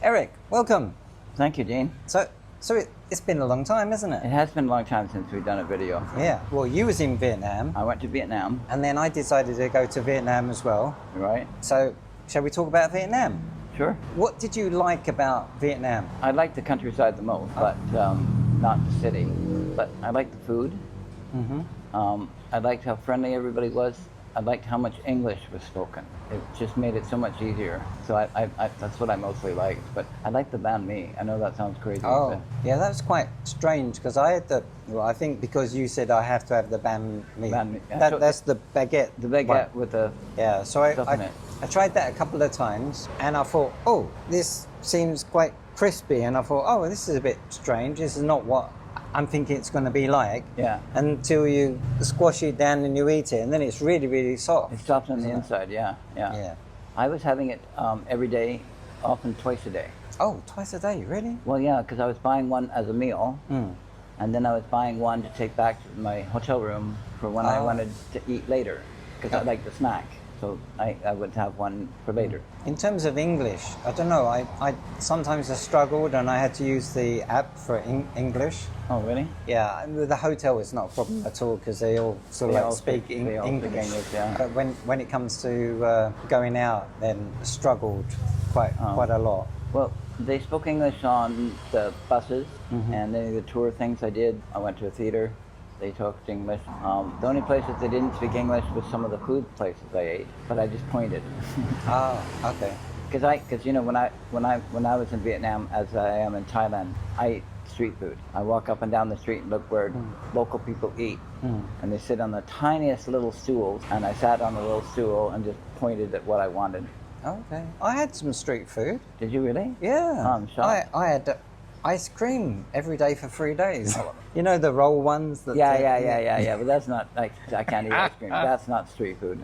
Eric, welcome. Thank you, Dean. It's been a long time, isn't it? It has been a long time since we've done a video. Yeah. Well, you was in Vietnam, I went to Vietnam, and then I decided to go to Vietnam as well. right? So, shall we talk about Vietnam? Sure. What did you like about Vietnam? I like the countryside the most, but not the city. But I liked the food. Mm-hmm. I liked how friendly everybody was. I liked how much English was spoken. It just made it so much easier. So I that's what I mostly liked. But I liked the banh mi. I know that sounds crazy. Oh, but yeah, that was quite strange because I had I think because you said I have to have the banh mi. Banh mi, yeah. That's the baguette. the baguette with the Yeah, so stuff in it. I tried that a couple of times and I thought, oh, this seems quite crispy. And I thought, oh, this is a bit strange. This is not what I'm thinking it's going to be like. Yeah. Until you squash it down and you eat it, and then it's really, really soft. It's soft on the isn't it? inside. Yeah. Yeah. I was having it every day, often twice a day. Oh, twice a day, really? Well, yeah, because I was buying one as a meal. Mm. And then I was buying one to take back to my hotel room for when I wanted to eat later, because I like the snack. So I would have one for later. In terms of English, I don't know. I sometimes I struggled, and I had to use the app for English. Oh, really? Yeah, and with the hotel it's not a problem at all because they all sort of They like all speak they all English. speak English, yeah. But when it comes to going out, then struggled quite a lot. Well, they spoke English on the buses and any of the tour things I did. I went to a theater. They talked English. The only places they didn't speak English was some of the food places I ate, but I just pointed. Oh, okay. Because you know when I was in Vietnam, as I am in Thailand, I eat street food. I walk up and down the street and look where local people eat, and they sit on the tiniest little stools, and I sat on a little stool and just pointed at what I wanted. Okay. I had some street food. Did you really? Yeah. Oh, I'm shocked. I had ice cream every day for 3 days. You know the roll ones? That Yeah. But that's not like I can't eat ice cream. That's not street food.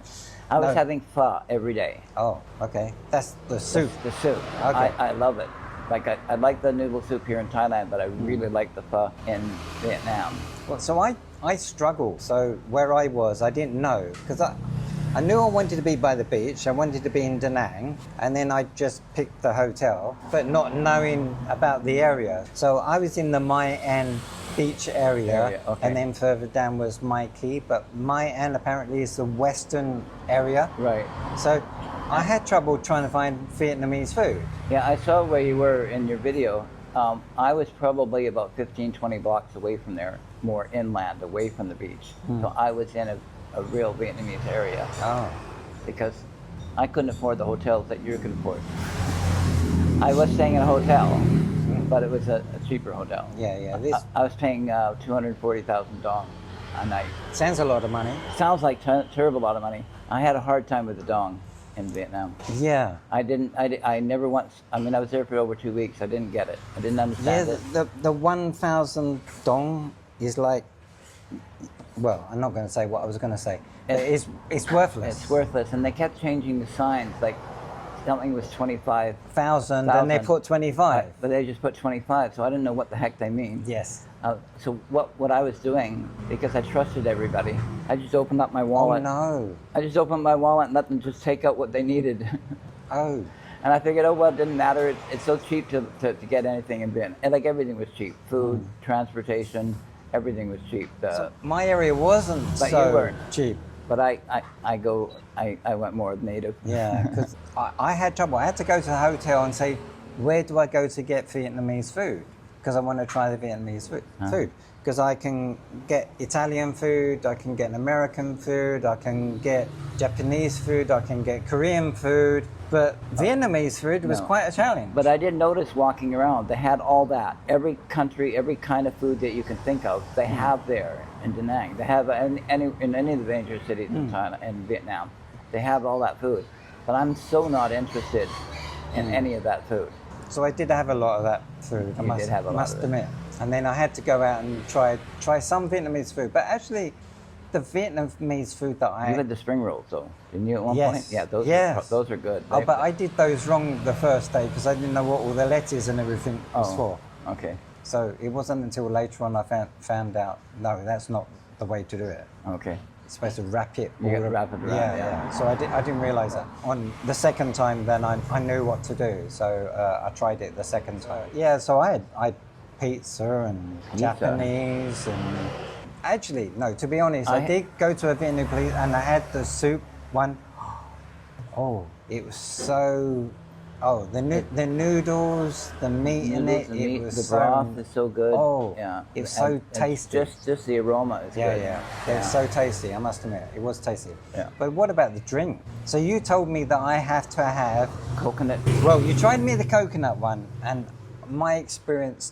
I was having pho every day. Oh, okay. That's the soup. The soup. Okay. I love it. Like I like the noodle soup here in Thailand, but I really like the pho in Vietnam. Well, so I struggled. So where I was, I didn't know because I knew I wanted to be by the beach. I wanted to be in Da Nang, and then I just picked the hotel, but not knowing about the area. So I was in the Mai An beach area, okay. and then further down was Mai Kea. But Mai An apparently is the western area. Right. So I had trouble trying to find Vietnamese food. Yeah, I saw where you were in your video. I was probably about 15, 20 blocks away from there, more inland, away from the beach. So I was in a real Vietnamese area. Oh. Because I couldn't afford the hotels that you could afford. I was staying in a hotel, but it was a cheaper hotel. Yeah. I was paying 240,000 dong a night. Sounds a lot of money. Sounds like terrible lot of money. I had a hard time with the dong in Vietnam. Yeah. I never once, I mean, I was there for over 2 weeks. I didn't get it. I didn't understand it. The 1,000 dong is like, well, I'm not going to say what I was going to say. It's worthless. It's worthless. And they kept changing the signs, like something was 25. 1,000, and they put 25. But they just put 25, so I didn't know what the heck they mean. Yes. So what I was doing, because I trusted everybody, I just opened up my wallet. Oh, no. I just opened my wallet and let them just take out what they needed. Oh. And I figured, oh, well, it didn't matter. It's so cheap to get anything in Vietnam. And like everything was cheap. Food, transportation, everything was cheap. So my area wasn't But so you weren't. cheap. But I went more native. Yeah, because I had trouble. I had to go to the hotel and say, where do I go to get Vietnamese food? Because I want to try the Vietnamese food. Because I can get Italian food, I can get American food, I can get Japanese food, I can get Korean food. But Vietnamese food was quite a challenge. But I did notice walking around, they had all that. Every country, every kind of food that you can think of, they have there in Da Nang. They have in any of the major cities in China and Vietnam. They have all that food. But I'm so not interested in any of that food. So I did have a lot of that food. You did have a lot must of it. admit. And then I had to go out and try some Vietnamese food. But actually, the Vietnamese food that You had the spring rolls, though, didn't you, at one point? Yeah, those are good. Oh, but I did those wrong the first day because I didn't know what all the lettuce and everything was for. Okay. So it wasn't until later on I found out, no, that's not the way to do it. Okay. supposed to wrap it. You gotta all wrap it around, yeah. So I didn't realize that. On the second time, then I knew what to do. So I tried it the second time. Yeah, so I had pizza and Japanese and actually, no, to be honest, I did go to a Vietnamese place and I had the soup one. Oh, it was so. Oh, the noodles, the meat in it, the was broth is so good. Oh, yeah, it was so tasty. Just the aroma is good. Yeah, it was so tasty. I must admit, it was tasty. Yeah. But what about the drink? So you told me that I have to have Coconut. Well, you tried me the coconut one, and my experience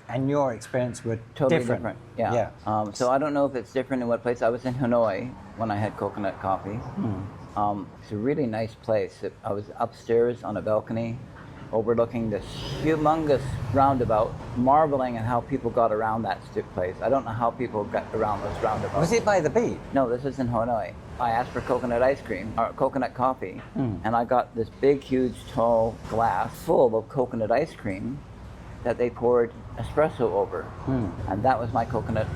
and your experience were Totally different. Yeah. So I don't know if it's different in what place. I was in Hanoi when I had coconut coffee. It's a really nice place. I was upstairs on a balcony overlooking this humongous roundabout, marveling at how people got around that place. I don't know how people got around those roundabouts. Was it by the beach? No, this is in Hanoi. I asked for coconut ice cream, or coconut coffee, and I got this big, huge, tall glass full of coconut ice cream that they poured espresso over. And that was my coconut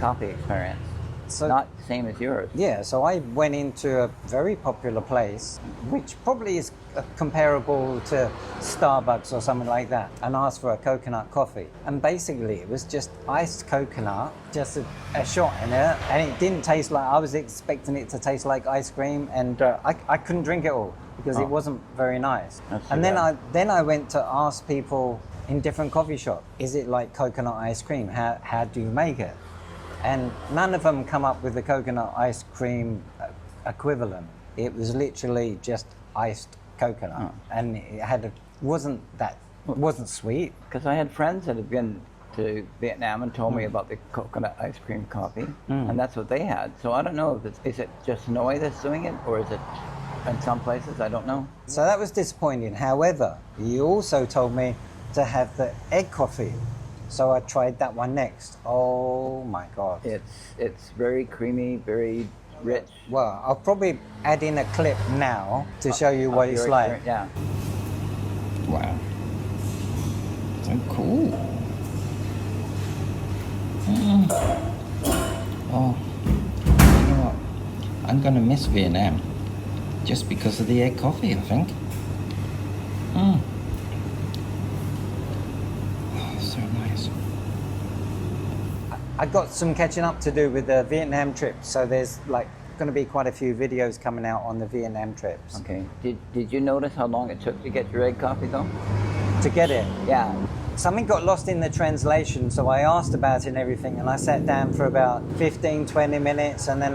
coffee experience. So, not the same as yours. Yeah, so I went into a very popular place, which probably is comparable to Starbucks or something like that, and asked for a coconut coffee. And basically it was just iced coconut, just a shot in it, and it didn't taste like, I was expecting it to taste like ice cream, and I couldn't drink it all because it wasn't very nice. And then I went to ask people in different coffee shops, is it like coconut ice cream? How do you make it? And none of them come up with the coconut ice cream equivalent. It was literally just iced coconut, and it wasn't sweet. Because I had friends that had been to Vietnam and told me about the coconut ice cream coffee, and that's what they had. So I don't know if is it just Hanoi that's doing it, or is it in some places? I don't know. So that was disappointing. However, you also told me to have the egg coffee. So I tried that one next. Oh my God. It's very creamy, very rich. Well, I'll probably add in a clip now to show you what it's like. Yeah. Wow. So cool. Oh, you know what? I'm gonna miss Vietnam just because of the egg coffee, I think. So nice. I got some catching up to do with the Vietnam trip, so there's like going to be quite a few videos coming out on the Vietnam trips. Okay. Did you notice how long it took to get your egg coffee though? To get it. Yeah. Something got lost in the translation, so I asked about it and everything, and I sat down for about 15, 20 minutes, and then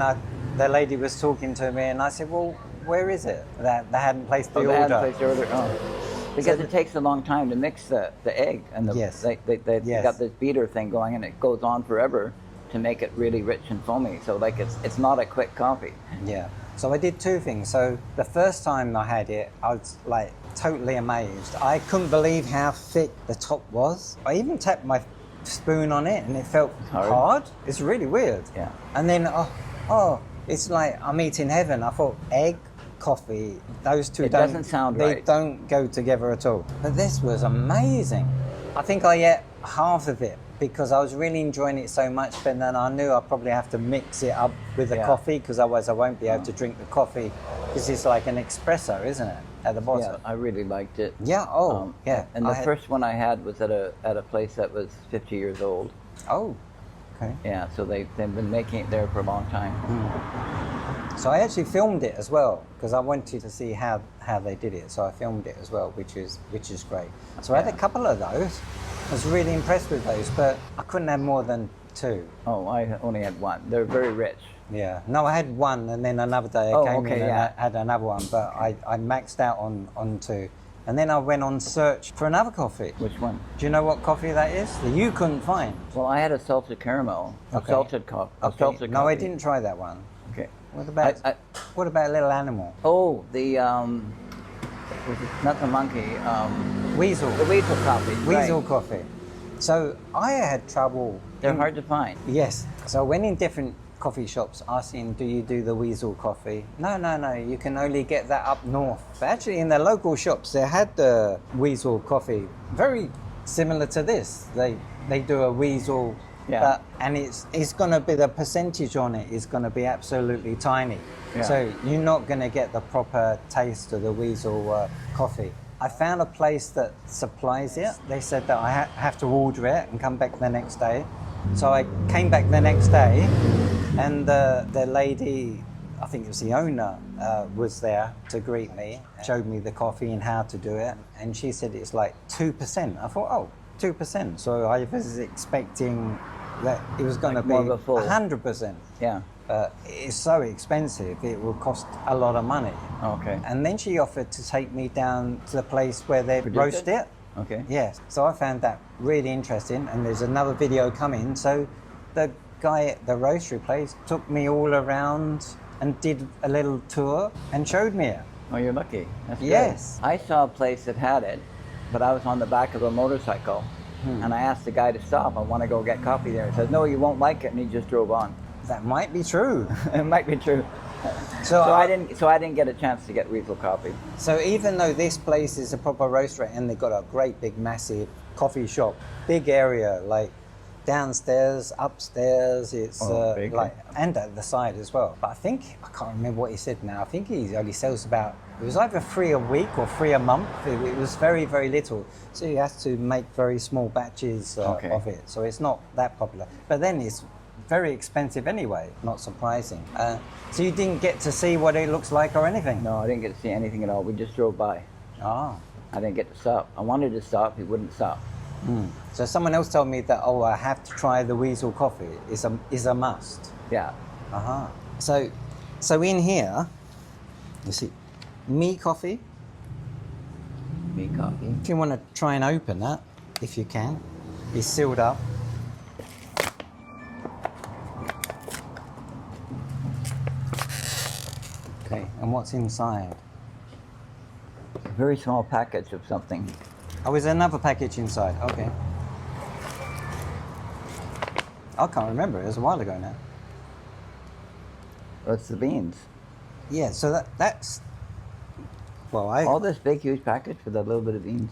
the lady was talking to me, and I said, well, where is it? That they hadn't placed the order. They hadn't placed the order. Oh. Because it takes a long time to mix the egg, and they got this beater thing going, and it goes on forever to make it really rich and foamy. So like it's not a quick coffee. Yeah. So I did two things. So the first time I had it, I was like totally amazed. I couldn't believe how thick the top was. I even tapped my spoon on it, and it felt hard. It's really weird. Yeah. And then it's like I'm eating heaven. I thought egg, coffee, those two doesn't sound right. They don't go together at all. But this was amazing. I think I ate half of it because I was really enjoying it so much, but then I knew I'd probably have to mix it up with the coffee, because otherwise I won't be able to drink the coffee, because it's like an espresso, isn't it, at the bottom? Yeah, I really liked it. Yeah, yeah. And the first one I had was at a place that was 50 years old. Oh, okay. Yeah, so they've been making it there for a long time. So I actually filmed it as well, because I wanted to see how they did it. So I filmed it as well, which is great. So I had a couple of those. I was really impressed with those, but I couldn't have more than two. Oh, I only had one. They're very rich. Yeah. No, I had one, and then another day I came in and I had another one, but I maxed out on two. And then I went on search for another coffee. Which one? Do you know what coffee that is? That you couldn't find. Well, I had a salted caramel, a salted coffee. No, I didn't try that one. Okay. What about Little Animal? Oh, the not the monkey. Weasel. The Weasel coffee. Weasel right. coffee. So I had trouble. They're hard to find. Yes. So I went in different coffee shops asking, do you do the Weasel coffee? No, you can only get that up north. But actually in the local shops, they had the Weasel coffee, very similar to this. They do a Weasel Yeah. and it's going to be, the percentage on it is going to be absolutely tiny. Yeah. So you're not going to get the proper taste of the Weasel coffee. I found a place that supplies it. They said that I have to order it and come back the next day. So I came back the next day, and the lady, I think it was the owner, was there to greet me, showed me the coffee and how to do it, and she said it's like 2%. I thought, oh, 2%. So I was expecting that it was going to be more of a full. 100%. Yeah. It's so expensive, it will cost a lot of money. Okay. And then she offered to take me down to the place where they roast it. Okay. Yes. So I found that really interesting, and there's another video coming. So the guy at the roastery place took me all around and did a little tour and showed me it. Oh, you're lucky. That's Yes. good. I saw a place that had it, but I was on the back of a motorcycle, and I asked the guy to stop. I want to go get coffee there. He said, "No, you won't like it," and he just drove on. That might be true. It might be true. So I didn't get a chance to get Weasel coffee. So even though this place is a proper roastery and they've got a great big massive coffee shop, big area, like downstairs, upstairs, it's big. like, and at the side as well. But I think, I can't remember what he said now, I think he only sells about, it was either 3 a week or 3 a month. It was very, very little. So he has to make very small batches of it. So it's not that popular. But then it's very expensive anyway, not surprising. So you didn't get to see what it looks like or anything? No, I didn't get to see anything at all. We just drove by. Oh. I didn't get to stop. I wanted to stop. He wouldn't stop. So someone else told me that, oh, I have to try the Weasel coffee. Is a must. Yeah. So in here, you see, me coffee. Me coffee. If you want to try and open that, if you can, it's sealed up. Okay, and what's inside? A very small package of something. Oh, is there another package inside? Okay. I can't remember. It was a while ago now. That's the beans. Yeah, so that's... Well, All this big, huge package with a little bit of beans.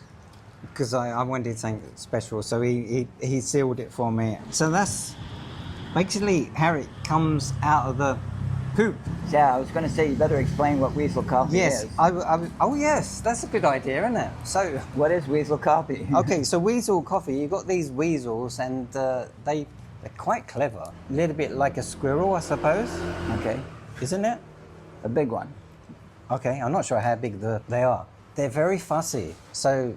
because I wanted something special, so he sealed it for me. So that's basically how it comes out of the poop. Yeah, I was going to say, you better explain what Weasel coffee Yes. is. Oh, yes. That's a good idea, isn't it? So, What is Weasel coffee? okay, so Weasel coffee, you've got these weasels, and they're quite clever. A little bit like a squirrel, I suppose. Okay. Isn't it? A big one. Okay, I'm not sure how big they are. They're very fussy. So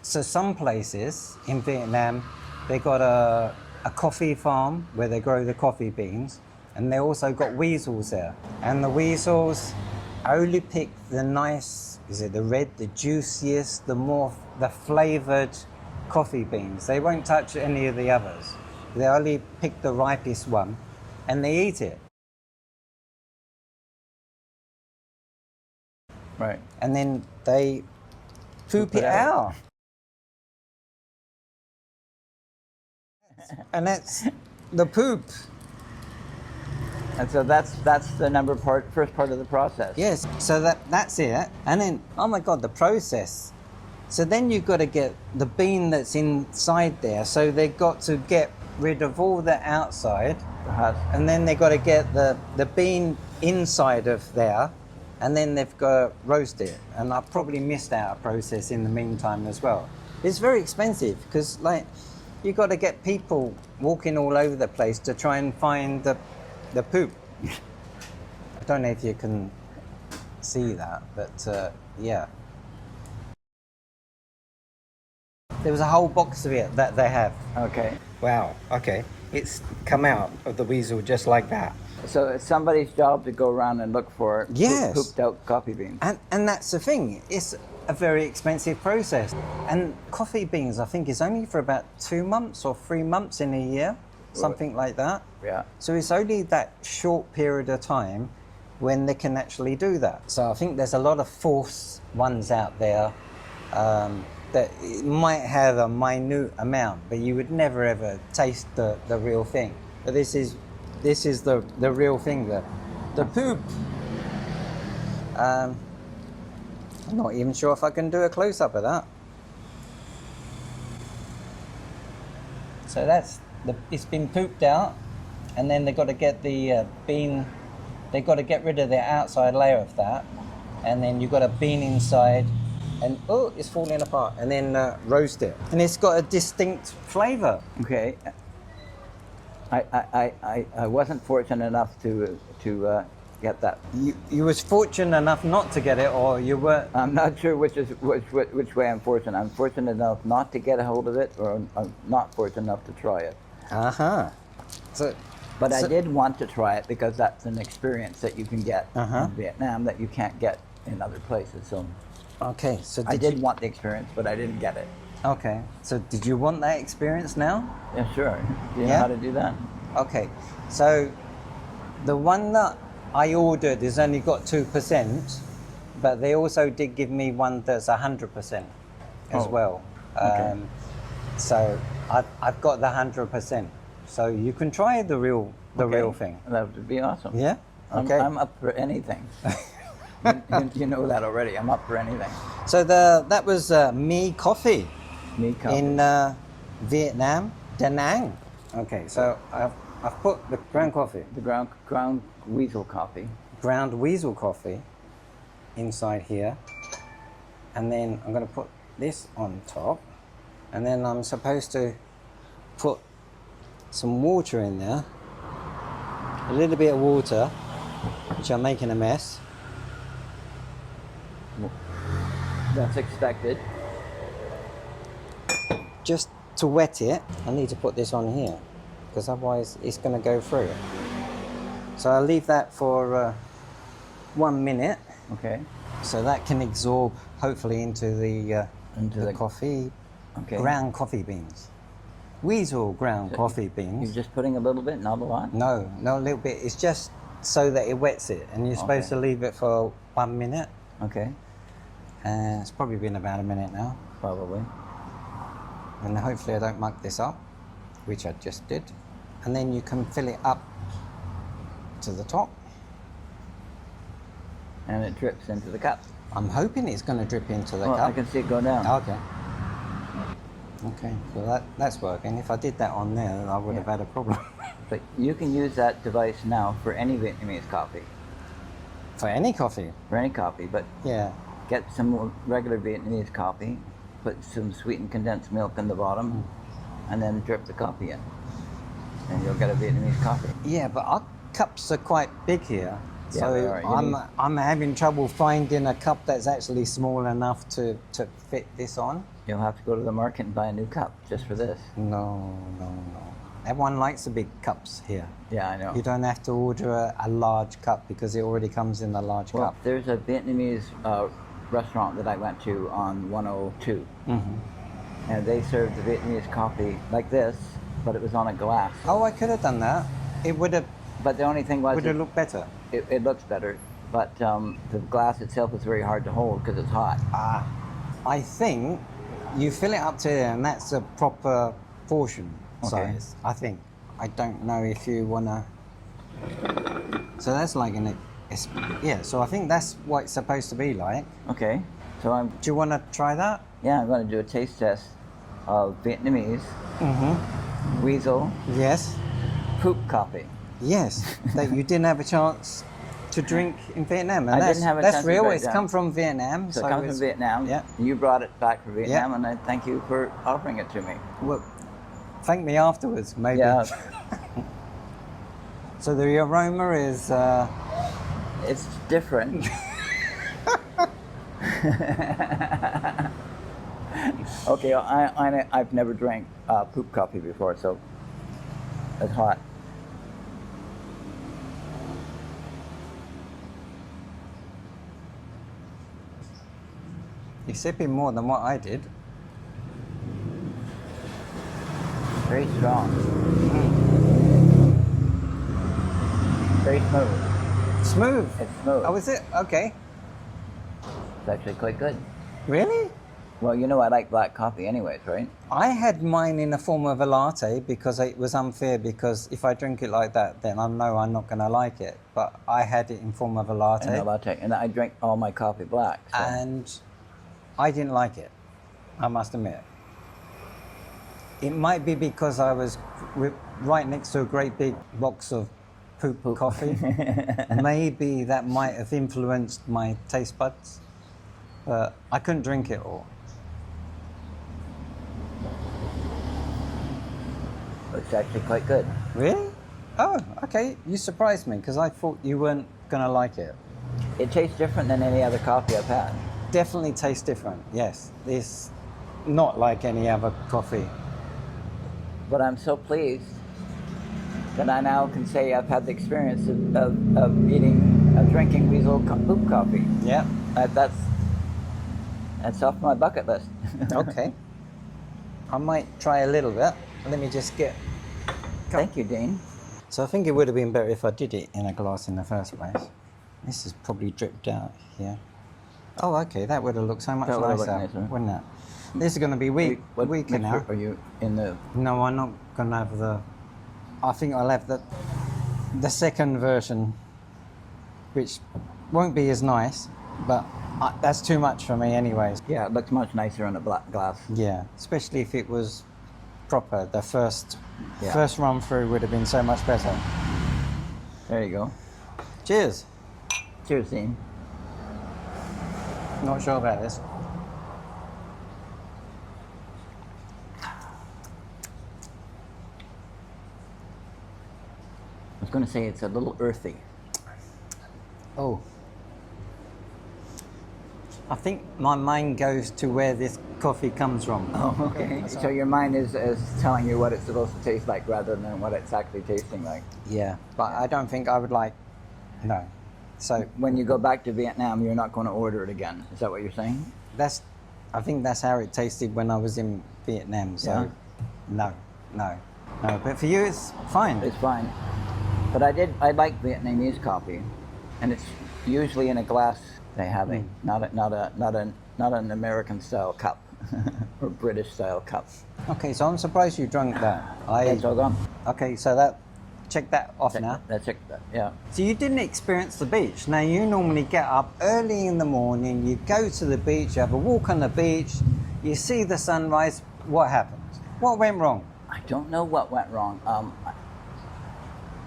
some places in Vietnam, they got a coffee farm where they grow the coffee beans, and they also got weasels there. And the weasels only pick the nice, is it the red, the juiciest, the flavored coffee beans. They won't touch any of the others. They only pick the ripest one, and they eat it. Right. And then they poop it out. And that's the poop. And so that's the first part of the process. Yes, so that's it. And then, oh my God, the process. So then you've got to get the bean that's inside there. So they've got to get rid of all the outside. The husk. And then they've got to get the bean inside of there. And then they've got to roast it. And I probably missed out a process in the meantime as well. It's very expensive because, like, you've got to get people walking all over the place to try and find the poop. I don't know if you can see that, but yeah. There was a whole box of it that they have. Okay. Wow, okay. It's come out of the weasel just like that. So it's somebody's job to go around and look for Yes. pooped out coffee beans. And that's the thing. It's a very expensive process. And coffee beans, I think, is only for about 2 months or 3 months in a year, something like that. Yeah. So it's only that short period of time when they can actually do that. So I think there's a lot of false ones out there that it might have a minute amount, but you would never ever taste the real thing. But this is the real thing, the poop. I'm not even sure if I can do a close-up of that. So it's been pooped out, and then they've got to get the bean. They've got to get rid of the outside layer of that, and then you've got a bean inside, and oh, it's falling apart. And then roast it, and it's got a distinct flavour. Okay. I wasn't fortunate enough to get that. You was fortunate enough not to get it, or you were. I'm not sure which way I'm fortunate. I'm fortunate enough not to get a hold of it, or I'm not fortunate enough to try it. So, But I did want to try it because that's an experience that you can get in Vietnam that you can't get in other places. So okay, so I did want the experience, but I didn't get it. Okay, so did you want that experience now? Yeah, sure. Do you know how to do that? Okay, so the one that I ordered has only got 2%, but they also did give me one that's 100% as well. Okay. So I've got the 100%. So you can try the real thing. That would be awesome. Yeah. Okay. I'm up for anything. you know that already. I'm up for anything. So that was me coffee. Me coffee. In Vietnam, Da Nang. Okay, so I've put the ground coffee. The ground Weasel coffee. Ground Weasel coffee inside here. And then I'm going to put this on top. And then I'm supposed to put some water in there. A little bit of water, which I'm making a mess. That's expected. Just to wet it, I need to put this on here, because otherwise it's going to go through. So I'll leave that for 1 minute. Okay. So that can absorb, hopefully, into the coffee, ground coffee beans. Weasel ground coffee beans. You're just putting a little bit, not a lot? No, not a little bit. It's just so that it wets it, and you're supposed to leave it for 1 minute. Okay. It's probably been about a minute now. Probably. And hopefully I don't muck this up, which I just did. And then you can fill it up to the top. And it drips into the cup. I'm hoping it's going to drip into the cup. cup. I can see it go down. Okay. Okay, so that's working. If I did that on there, then I would have had a problem. But you can use that device now for any Vietnamese coffee. For any coffee? For any coffee, but yeah. Get some regular Vietnamese coffee, put some sweetened condensed milk in the bottom, and then drip the coffee in. And you'll get a Vietnamese coffee. Yeah, but our cups are quite big here. Yeah, so they are. I'm having trouble finding a cup that's actually small enough to fit this on. You'll have to go to the market and buy a new cup just for this. No. Everyone likes the big cups here. Yeah, I know. You don't have to order a large cup because it already comes in a large cup. There's a Vietnamese restaurant that I went to on 102. And they served the Vietnamese coffee like this, but it was on a glass. Oh, I could have done that. It would have. But the only thing was, would it look better? It looks better, but the glass itself is very hard to hold because it's hot. I think you fill it up to there, and that's a proper portion size. I think. I don't know if you wanna. So that's like so I think that's what it's supposed to be like. Okay. So do you want to try that? Yeah, I'm going to do a taste test of Vietnamese Weasel. Yes. Poop coffee. Yes, that you didn't have a chance to drink in Vietnam. And I didn't have a chance. That's real. It's come from Vietnam. So it comes from Vietnam. Yeah. You brought it back from Vietnam, and I thank you for offering it to me. Well, thank me afterwards, maybe. Yeah. So the aroma is. It's different. Okay, I've never drank poop coffee before, so it's hot. You're sipping more than what I did. Very strong. Very smooth. Smooth? It's smooth. Oh, is it? Okay. It's actually quite good. Really? Well, you know I like black coffee anyways, right? I had mine in the form of a latte because it was unfair, because if I drink it like that, then I know I'm not going to like it. But I had it in form of a latte. And I drink all my coffee black. So. And I didn't like it, I must admit. It might be because I was right next to a great big box of poop coffee. Maybe that might have influenced my taste buds. But I couldn't drink it all. It's actually quite good. Really? Oh, okay. You surprised me because I thought you weren't going to like it. It tastes different than any other coffee I've had. Definitely tastes different, yes. It's not like any other coffee. But I'm so pleased that I now can say I've had the experience of drinking Weasel poop coffee. Yeah. That's off my bucket list. Okay. I might try a little bit. Let me just get... Thank you, Dean. So I think it would have been better if I did it in a glass in the first place. This is probably dripped out here. Oh, okay. That would have looked so much That would have nicer, looked nicer. wouldn't it? This is going to be What weaker now. mixture are you in the... No, I'm not going to have the... I think I'll have the second version, which won't be as nice, but that's too much for me anyways. Yeah, it looks much nicer in a black glass. Yeah, especially if it was proper. The first Yeah. run through would have been so much better. There you go. Cheers. Cheers, Dean. Not sure about this. I was going to say it's a little earthy. Oh. I think my mind goes to where this coffee comes from. Oh, okay. So your mind is telling you what it's supposed to taste like rather than what it's actually tasting like. Yeah, but I don't think I would like... No. So When you go back to Vietnam, you're not going to order it again. Is that what you're saying? I think that's how it tasted when I was in Vietnam. So no. But for you, it's fine. It's fine. But I like Vietnamese coffee, and it's usually in a glass they have it, not an American style cup or British style cup. Okay, so I'm surprised you drank that. It's all gone. Okay, so check that off now. That's it. Yeah. So you didn't experience the beach. Now you normally get up early in the morning, you go to the beach, you have a walk on the beach, you see the sunrise. What happens? What went wrong? I don't know what went wrong.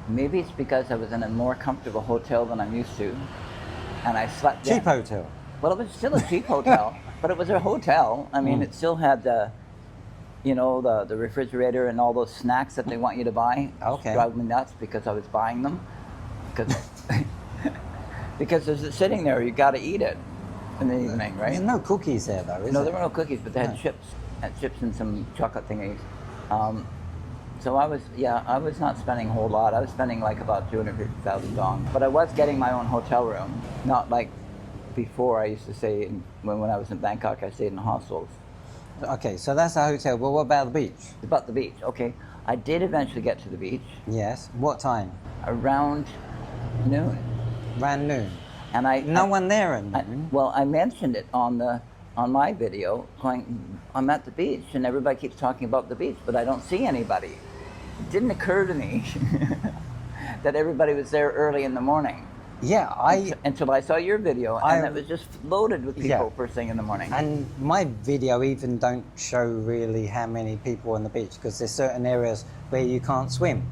Maybe it's because I was in a more comfortable hotel than I'm used to, and I slept Cheap there. hotel. Well, it was still a cheap hotel, but it was a hotel. I mean, it still had the refrigerator and all those snacks that they want you to buy. Okay. It drove me nuts because I was buying them. Because as it's sitting there, you got to eat it in the evening, right? There's no cookies there though, is No, there? there were no cookies, but they had chips. Chips and some chocolate thingies. So I was not spending a whole lot. I was spending like about 250,000 dong. But I was getting my own hotel room, not like before I used to stay when I was in Bangkok. I stayed in hostels. Okay, so that's a hotel. But what about the beach? About the beach, okay. I did eventually get to the beach Yes. What time? around noon, Around noon. and No one there at noon. I mentioned it on my video, going, I'm at the beach, and everybody keeps talking about the beach, but I don't see anybody. It didn't occur to me that everybody was there early in the morning. Yeah, Until I saw your video, and it was just loaded with people Yeah. first thing in the morning. and my video even don't show really how many people on the beach because there's certain areas where you can't swim.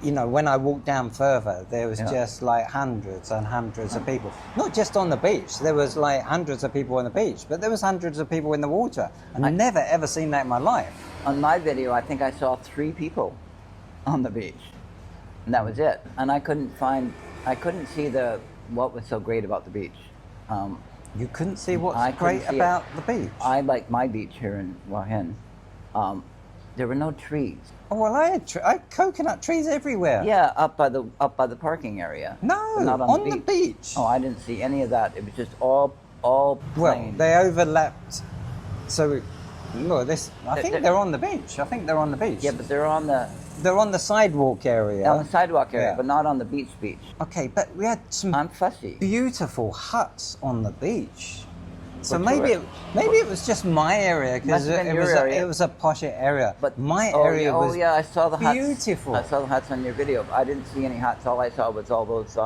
You know, when I walked down further, there was just like hundreds and hundreds of people. Not just on the beach. There was like hundreds of people on the beach, but there was hundreds of people in the water. And I've never ever seen that in my life. On my video, I think I saw 3 people on the beach, and that was it. And I couldn't see what was so great about the beach. You couldn't see what's I couldn't great see about the beach. I like my beach here in Hua Hin. There were no trees. Oh, well, I had coconut trees everywhere. Yeah, up by the parking area. No, but not on the beach. Oh, I didn't see any of that. It was just all Well, plain. they overlapped. So, look, I think they're on the beach. I think they're on the beach. Yeah, but they're on the sidewalk area. sidewalk area, Yeah. but not on the beach. Okay, but we had some I'm fussy. beautiful huts on the beach. So For maybe tourists. maybe it was just my area because Must have been it your was area. it was a posh area. But my area was I saw the huts. beautiful. I saw the huts on your video. I didn't see any huts. All I saw was all those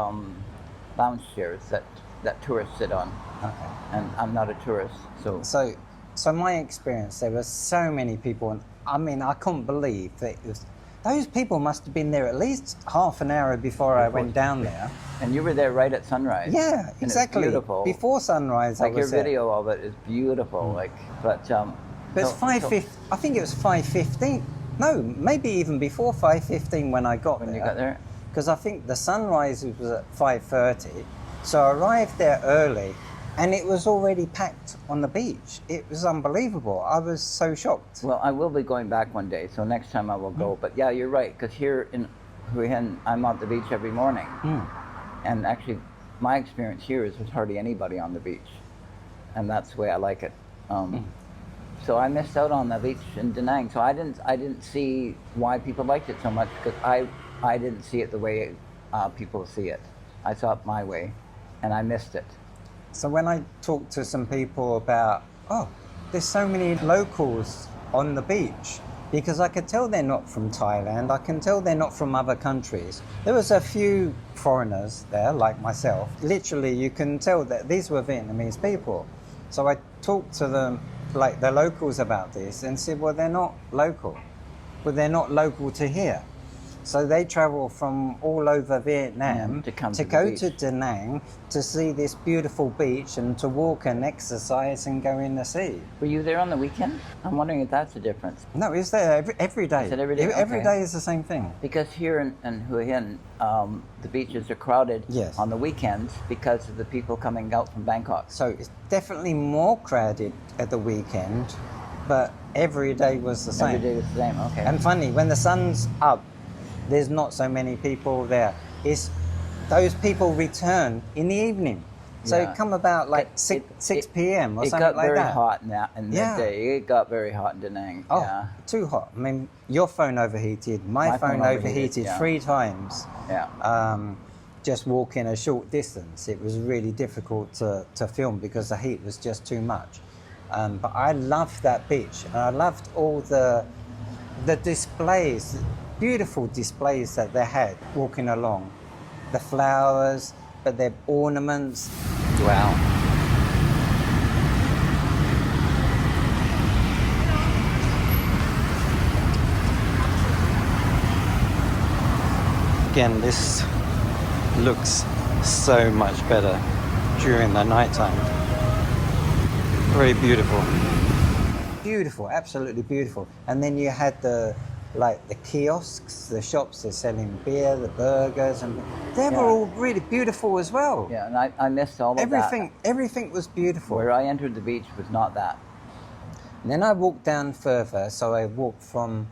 lounge chairs that tourists sit on. Okay. And I'm not a tourist, so So my experience, there were so many people I mean, I couldn't believe that it was. Those people must have been there at least half an hour before I went down there. And you were there right at sunrise. Yeah, And it's exactly. beautiful. Before sunrise, I Like your was there. video of it is beautiful. Like, but But it's so- 5:50. I think it was 5:15. No, maybe even before 5:15 when I got when there. you got there. Because I think the sunrise was at 5:30. So I arrived there early, and it was already packed on the beach. It was unbelievable. I was so shocked. Well, I will be going back one day, so next time I will go. But yeah, you're right, because here in Hua Hin, I'm on the beach every morning. And actually, my experience here is there's hardly anybody on the beach. And that's the way I like it. So I missed out on the beach in Da Nang. So I didn't see why people liked it so much, because I didn't see it the way people see it. I saw it my way, and I missed it. So when I talked to some people about, oh, there's so many locals on the beach, because I could tell they're not from Thailand, I can tell they're not from other countries. There was a few foreigners there, like myself. Literally, you can tell that these were Vietnamese people. So I talked to them, like the locals, about this, and said, well, they're not local. Well, they're not local to here. So they travel from all over Vietnam to come to to the go beach. to Da Nang to see this beautiful beach and to walk and exercise and go in the sea. Were you there on the weekend? I'm wondering if that's the difference. No, it's there every day. Is it every day? Every Okay. day is the same thing. Because here in Hua Hin, the beaches are crowded Yes. on the weekends because of the people coming out from Bangkok. So it's definitely more crowded at the weekend, but every day was the same. Every day was the same. Okay. And funny, when the sun's up, there's not so many people there. It's those people return in the evening. So Yeah. it come about like It- 6 p.m. or it something got like very that. hot in Yeah. midday. It got very hot in Da Nang. Oh, Yeah. too hot. I mean, your phone overheated. My phone overheated yeah. 3 times. Yeah. Just walking a short distance, it was really difficult to film because the heat was just too much. But I loved that beach, and I loved all the displays, beautiful displays that they had walking along. The flowers, but their ornaments. Wow. Again, this looks so much better during the nighttime. Very beautiful. Beautiful, absolutely beautiful. And then you had the kiosks, the shops, they're selling beer, the burgers, and they were all really beautiful as well. Yeah, and I missed all of that. Everything was beautiful. Where I entered the beach was not that. And then I walked down further, so I walked from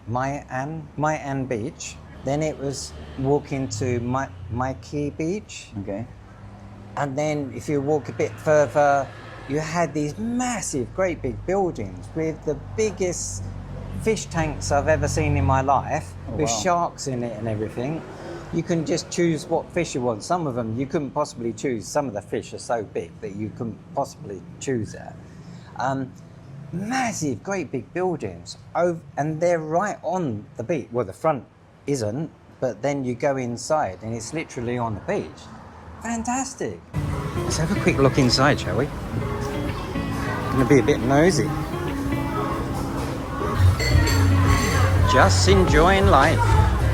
Mai An Beach. Then it was walking to Mai Ki Beach. Okay. And then if you walk a bit further, you had these massive, great big buildings with the biggest fish tanks I've ever seen in my life, with wow. sharks in it and everything. You can just choose what fish you want. Some of them you couldn't possibly choose. Some of the fish are so big that you couldn't possibly choose that. Massive, great big buildings. And they're right on the beach. Well, the front isn't, but then you go inside and it's literally on the beach. Fantastic. Let's have a quick look inside, shall we? Gonna be a bit nosy. Just enjoying life.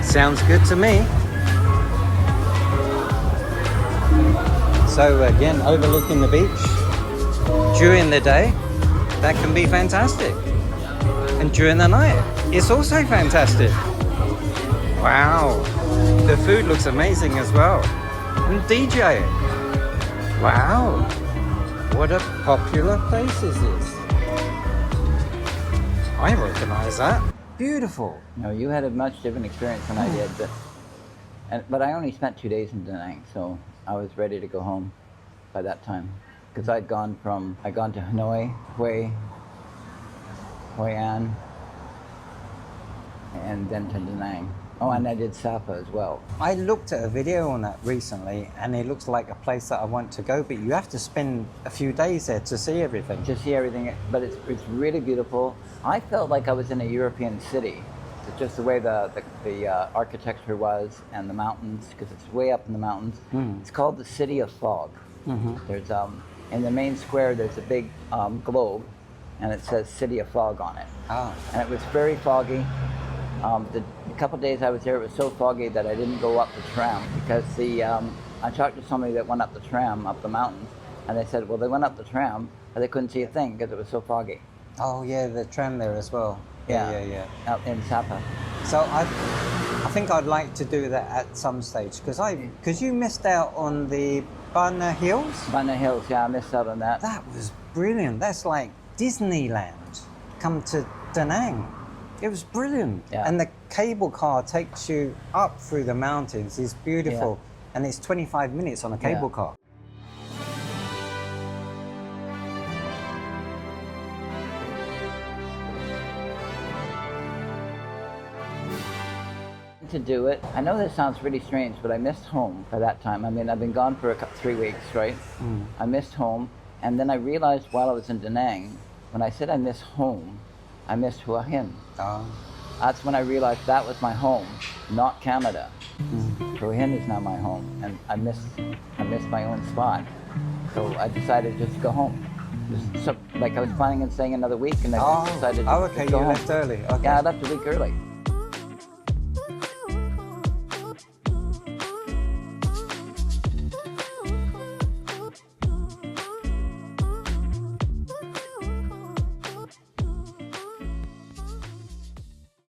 Sounds good to me. So again, overlooking the beach during the day, that can be fantastic. And during the night, it's also fantastic. Wow, the food looks amazing as well. And DJ. Wow, what a popular place is this. I recognize that. Beautiful. No, you had a much different experience than I did, but I only spent 2 days in Da Nang, so I was ready to go home by that time, because I'd gone to Hanoi, Hua An, and then to Da Nang. Oh, and I did Sapa as well. I looked at a video on that recently, and it looks like a place that I want to go, but you have to spend a few days there to see everything. To see everything, but it's really beautiful. I felt like I was in a European city. It's just the way the architecture was, and the mountains, because it's way up in the mountains. It's called the City of Fog. There's in the main square there's a big globe, and it says City of Fog on it. Oh. And it was very foggy. The couple of days I was there, it was so foggy that I didn't go up the tram because I talked to somebody that went up the tram up the mountains, and they said, well, they went up the tram, but they couldn't see a thing because it was so foggy. Oh yeah, the tram there as well. Yeah. Out in Sapa. So I think I'd like to do that at some stage because you missed out on the Bana Hills. Bana Hills, yeah, I missed out on that. That was brilliant. That's like Disneyland come to Da Nang. It was brilliant. Yeah. And the cable car takes you up through the mountains. It's beautiful. Yeah. And it's 25 minutes on a cable car. To do it. I know this sounds really strange, but I missed home by that time. I mean, I've been gone for 3 weeks, right? I missed home, and then I realized while I was in Da Nang, when I said I miss home, I missed Hua Hin. Oh. That's when I realized that was my home, not Canada. Hua Hin is now my home, and I missed my own spot. So I decided just to go home. Just, so, like I was planning on staying another week, and I just decided to okay, go you home. left early. Okay. Yeah, I left a week early.